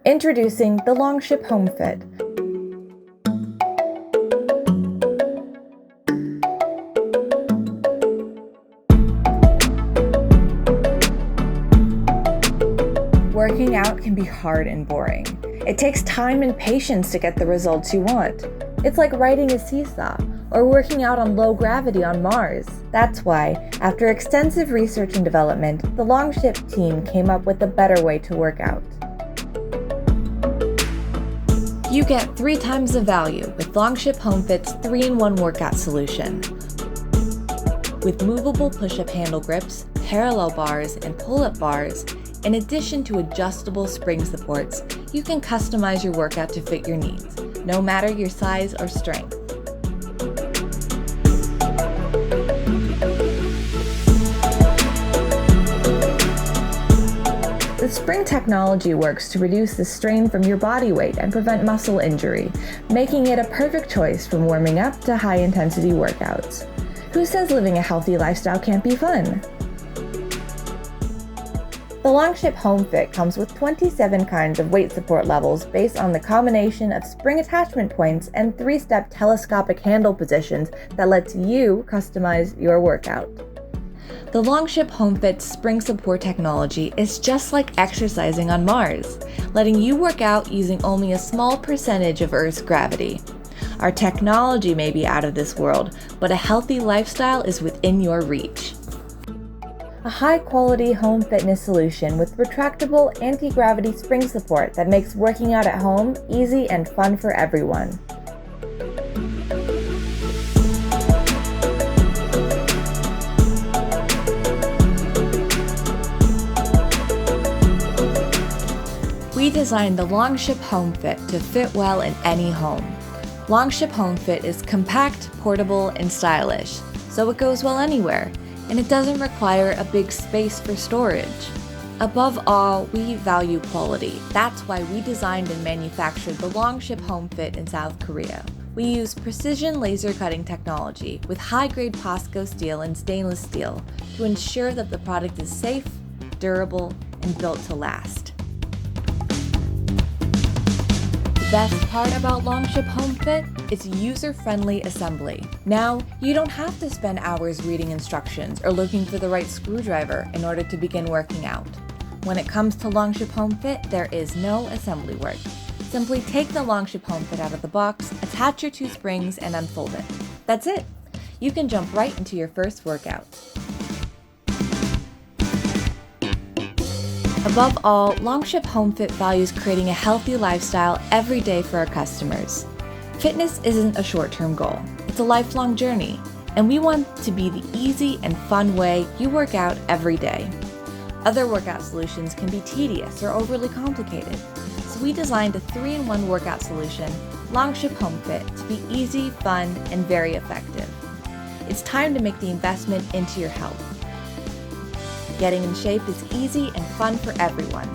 Introducing the LONGSHIP Home Fit. Working out can be hard and boring. It takes time and patience to get the results you want. It's like riding a seesaw or working out on low gravity on Mars. That's why, after extensive research and development, the LONGSHIP team came up with a better way to work out. You get 3 times the value with LONGSHIP Home Fit's 3-in-1 workout solution. With movable push-up handle grips, parallel bars, and pull-up bars, in addition to adjustable spring supports, you can customize your workout to fit your needs, no matter your size or strength. The spring technology works to reduce the strain from your body weight and prevent muscle injury, making it a perfect choice from warming up to high-intensity workouts. Who says living a healthy lifestyle can't be fun? The LONGSHIP Home Fit comes with 27 kinds of weight support levels based on the combination of spring attachment points and 3-step telescopic handle positions that lets you customize your workout. The LONGSHIP Home Fit spring support technology is just like exercising on Mars, letting you work out using only a small percentage of Earth's gravity. Our technology may be out of this world, but a healthy lifestyle is within your reach. A high-quality home fitness solution with retractable anti-gravity spring support that makes working out at home easy and fun for everyone. We designed the LONGSHIP Home Fit to fit well in any home. LONGSHIP Home Fit is compact, portable, and stylish, so it goes well anywhere, and it doesn't require a big space for storage. Above all, we value quality. That's why we designed and manufactured the LONGSHIP Home Fit in South Korea. We use precision laser cutting technology with high-grade POSCO steel and stainless steel to ensure that the product is safe, durable, and built to last. The best part about LONGSHIP Home Fit is user-friendly assembly. Now, you don't have to spend hours reading instructions or looking for the right screwdriver in order to begin working out. When it comes to LONGSHIP Home Fit, there is no assembly work. Simply take the LONGSHIP Home Fit out of the box, attach your 2 springs, and unfold it. That's it! You can jump right into your first workout. Above all, LONGSHIP Home Fit values creating a healthy lifestyle every day for our customers. Fitness isn't a short-term goal, it's a lifelong journey, and we want to be the easy and fun way you work out every day. Other workout solutions can be tedious or overly complicated, so we designed a 3-in-1 workout solution, LONGSHIP Home Fit, to be easy, fun, and very effective. It's time to make the investment into your health. Getting in shape is easy and fun for everyone.